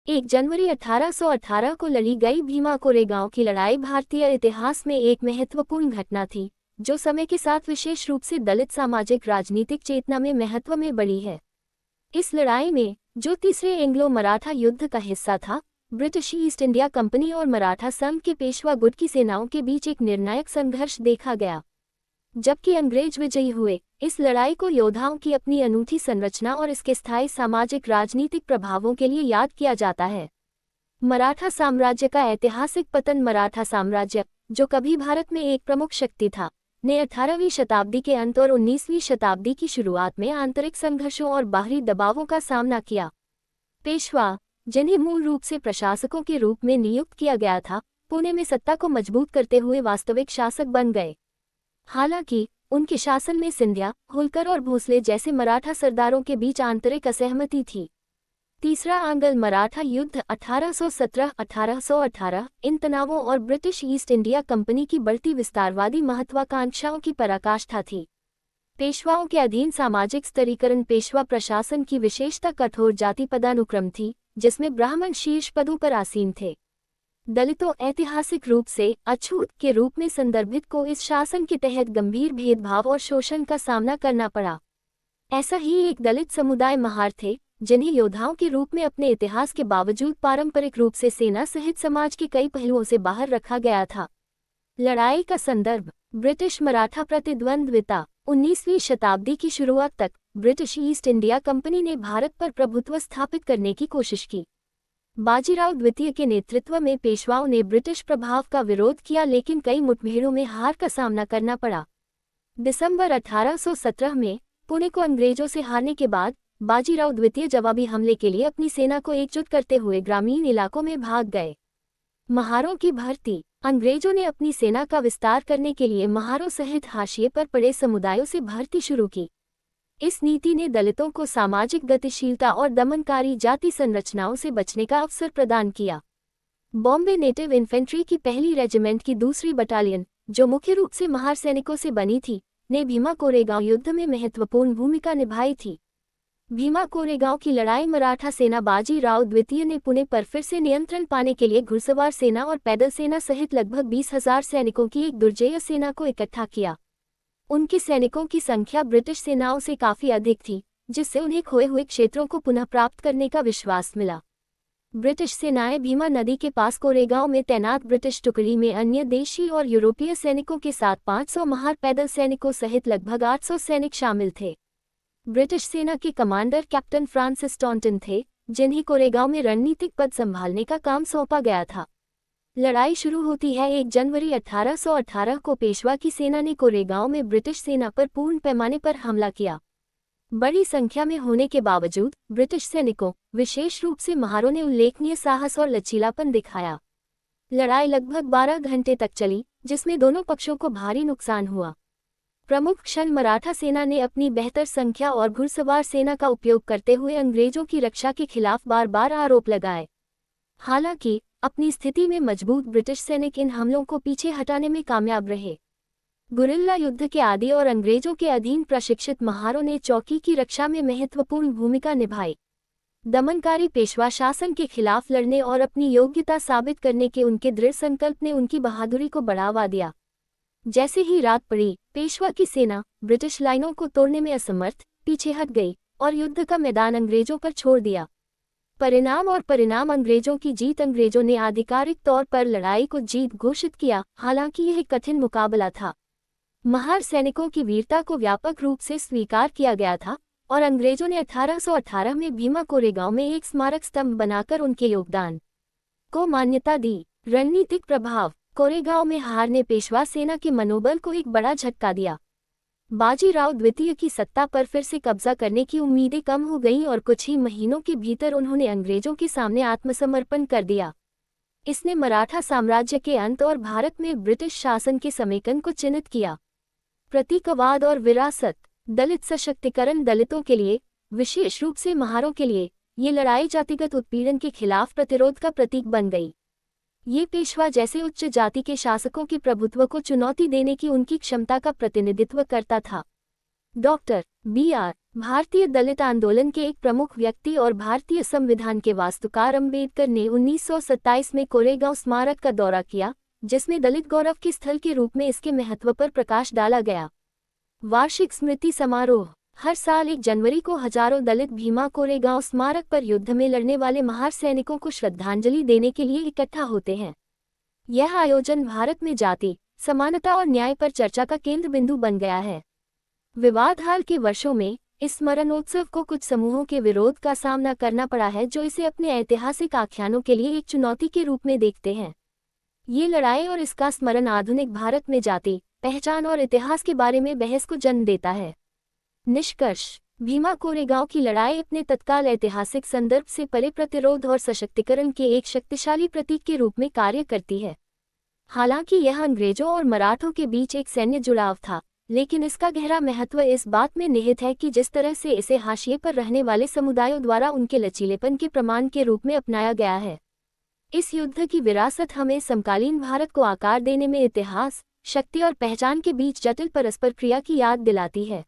1 जनवरी 1818 को लड़ी गई भीमा कोरेगांव की लड़ाई भारतीय इतिहास में एक महत्वपूर्ण घटना थी, जो समय के साथ विशेष रूप से दलित सामाजिक राजनीतिक चेतना में महत्व में बढ़ी है। इस लड़ाई में, जो तीसरे एंग्लो मराठा युद्ध का हिस्सा था, ब्रिटिश ईस्ट इंडिया कंपनी और मराठा संघ के पेशवा गुट की सेनाओं के बीच एक निर्णायक संघर्ष देखा गया। जबकि अंग्रेज विजयी हुए, इस लड़ाई को योद्धाओं की अपनी अनूठी संरचना और इसके स्थायी सामाजिक राजनीतिक प्रभावों के लिए याद किया जाता है। मराठा साम्राज्य का ऐतिहासिक पतन। मराठा साम्राज्य, जो कभी भारत में एक प्रमुख शक्ति था, ने 18वीं शताब्दी के अंत और 19वीं शताब्दी की शुरुआत में आंतरिक संघर्षों और बाहरी दबावों का सामना किया। पेशवा, जिन्हें मूल रूप से प्रशासकों के रूप में नियुक्त किया गया था, पुणे में सत्ता को मजबूत करते हुए वास्तविक शासक बन गए। हालांकि उनके शासन में सिंधिया, होलकर और भोसले जैसे मराठा सरदारों के बीच आंतरिक असहमति थी। तीसरा आंग्ल मराठा युद्ध 1817-1818 इन तनावों और ब्रिटिश ईस्ट इंडिया कंपनी की बढ़ती विस्तारवादी महत्वाकांक्षाओं की पराकाष्ठा थी। पेशवाओं के अधीन सामाजिक स्तरीकरण। पेशवा प्रशासन की विशेषता कठोर जाति पदानुक्रम थी, जिसमें ब्राह्मण शीर्ष पदों पर आसीन थे। दलितों, ऐतिहासिक रूप से अछूत के रूप में संदर्भित, को इस शासन के तहत गंभीर भेदभाव और शोषण का सामना करना पड़ा। ऐसा ही एक दलित समुदाय महार थे, जिन्हें योद्धाओं के रूप में अपने इतिहास के बावजूद पारंपरिक रूप से सेना सहित समाज के कई पहलुओं से बाहर रखा गया था। लड़ाई का संदर्भ। ब्रिटिश मराठा प्रतिद्वंद्विता। 19वीं शताब्दी की शुरुआत तक ब्रिटिश ईस्ट इंडिया कंपनी ने भारत पर प्रभुत्व स्थापित करने की कोशिश की। बाजीराव द्वितीय के नेतृत्व में पेशवाओं ने ब्रिटिश प्रभाव का विरोध किया, लेकिन कई मुठभेड़ों में हार का सामना करना पड़ा। दिसंबर 1817 में पुणे को अंग्रेजों से हारने के बाद बाजीराव द्वितीय जवाबी हमले के लिए अपनी सेना को एकजुट करते हुए ग्रामीण इलाकों में भाग गए। महारों की भर्ती। अंग्रेजों ने अपनी सेना का विस्तार करने के लिए महारों सहित हाशिए पर पड़े समुदायों से भर्ती शुरू की। इस नीति ने दलितों को सामाजिक गतिशीलता और दमनकारी जाति संरचनाओं से बचने का अवसर प्रदान किया। बॉम्बे नेटिव इन्फेंट्री की पहली रेजिमेंट की दूसरी बटालियन, जो मुख्य रूप से महार सैनिकों से बनी थी, ने भीमा कोरेगांव युद्ध में महत्वपूर्ण भूमिका निभाई थी। भीमा कोरेगांव की लड़ाई मराठा सेना बाजीराव द्वितीय ने पुणे पर फिर से नियंत्रण पाने के लिए घुड़सवार सेना और पैदल सेना सहित लगभग 20,000 सैनिकों की एक दुर्जेय सेना को इकट्ठा किया। उनके सैनिकों की संख्या ब्रिटिश सेनाओं से काफी अधिक थी, जिससे उन्हें खोए हुए क्षेत्रों को पुनः प्राप्त करने का विश्वास मिला। ब्रिटिश सेनाएं भीमा नदी के पास कोरेगांव में तैनात ब्रिटिश टुकड़ी में अन्य देशी और यूरोपीय सैनिकों के साथ 500 महार पैदल सैनिकों सहित लगभग 800 सैनिक शामिल थे। ब्रिटिश सेना के कमांडर कैप्टन फ्रांसिस टॉन्टन थे, जिन्हें कोरेगांव में रणनीतिक पद संभालने का काम सौंपा गया था। लड़ाई शुरू होती है 1 जनवरी 1818 को। पेशवा की सेना ने कोरेगांव में ब्रिटिश सेना पर पूर्ण पैमाने पर हमला किया। बड़ी संख्या में होने के बावजूद ब्रिटिश सैनिकों, विशेष रूप से महारों ने उल्लेखनीय साहस और लचीलापन दिखाया। लड़ाई लगभग 12 घंटे तक चली, जिसमें दोनों पक्षों को भारी नुकसान हुआ। प्रमुख क्षण। मराठा सेना ने अपनी बेहतर संख्या और घुड़सवार सेना का उपयोग करते हुए अंग्रेजों की रक्षा के खिलाफ बार बार आरोप लगाए। हालांकि अपनी स्थिति में मजबूत ब्रिटिश सैनिक इन हमलों को पीछे हटाने में कामयाब रहे। गुरिल्ला युद्ध के आदी और अंग्रेजों के अधीन प्रशिक्षित महारों ने चौकी की रक्षा में महत्वपूर्ण भूमिका निभाई। दमनकारी पेशवा शासन के खिलाफ लड़ने और अपनी योग्यता साबित करने के उनके दृढ़ संकल्प ने उनकी बहादुरी को बढ़ावा दिया। जैसे ही रात पड़ी, पेशवा की सेना ब्रिटिश लाइनों को तोड़ने में असमर्थ पीछे हट गई और युद्ध का मैदान अंग्रेजों पर छोड़ दिया। परिणाम अंग्रेजों की जीत। अंग्रेजों ने आधिकारिक तौर पर लड़ाई को जीत घोषित किया, हालांकि यह एक कठिन मुकाबला था। महार सैनिकों की वीरता को व्यापक रूप से स्वीकार किया गया था और अंग्रेजों ने 1818 में भीमा कोरेगांव में एक स्मारक स्तंभ बनाकर उनके योगदान को मान्यता दी। रणनीतिक प्रभाव। कोरेगांव में हार ने पेशवा सेना के मनोबल को एक बड़ा झटका दिया। बाजीराव द्वितीय की सत्ता पर फिर से कब्जा करने की उम्मीदें कम हो गईं और कुछ ही महीनों के भीतर उन्होंने अंग्रेजों के सामने आत्मसमर्पण कर दिया। इसने मराठा साम्राज्य के अंत और भारत में ब्रिटिश शासन के समेकन को चिन्हित किया। प्रतीकवाद और विरासत। दलित सशक्तिकरण। दलितों के लिए, विशेष रूप से महारों के लिए, ये लड़ाई जातिगत उत्पीड़न के खिलाफ प्रतिरोध का प्रतीक बन गई। ये पेशवा जैसे उच्च जाति के शासकों के प्रभुत्व को चुनौती देने की उनकी क्षमता का प्रतिनिधित्व करता था। Doctor B.R. भारतीय दलित आंदोलन के एक प्रमुख व्यक्ति और भारतीय संविधान के वास्तुकार अम्बेडकर ने 1927 में कोरेगांव स्मारक का दौरा किया, जिसमें दलित गौरव के स्थल के रूप में इसके महत्व पर प्रकाश डाला गया। वार्षिक स्मृति समारोह। हर साल 1 जनवरी को हजारों दलित भीमा कोरेगांव स्मारक पर युद्ध में लड़ने वाले महान सैनिकों को श्रद्धांजलि देने के लिए इकट्ठा होते हैं। यह आयोजन भारत में जाति, समानता और न्याय पर चर्चा का केंद्र बिंदु बन गया है। विवाद हाल के वर्षों में इस स्मरणोत्सव को कुछ समूहों के विरोध का सामना करना पड़ा है, जो इसे अपने ऐतिहासिक आख्यानों के लिए एक चुनौती के रूप में देखते हैं। ये लड़ाई और इसका स्मरण आधुनिक भारत में जाति, पहचान और इतिहास के बारे में बहस को जन्म देता है। निष्कर्ष: भीमा कोरेगांव की लड़ाई अपने तत्काल ऐतिहासिक संदर्भ से परे प्रतिरोध और सशक्तिकरण के एक शक्तिशाली प्रतीक के रूप में कार्य करती है। हालांकि यह अंग्रेजों और मराठों के बीच एक सैन्य जुड़ाव था, लेकिन इसका गहरा महत्व इस बात में निहित है कि जिस तरह से इसे हाशिए पर रहने वाले समुदायों द्वारा उनके लचीलेपन के प्रमाण के रूप में अपनाया गया है। इस युद्ध की विरासत हमें समकालीन भारत को आकार देने में इतिहास, शक्ति और पहचान के बीच जटिल परस्पर क्रिया की याद दिलाती है।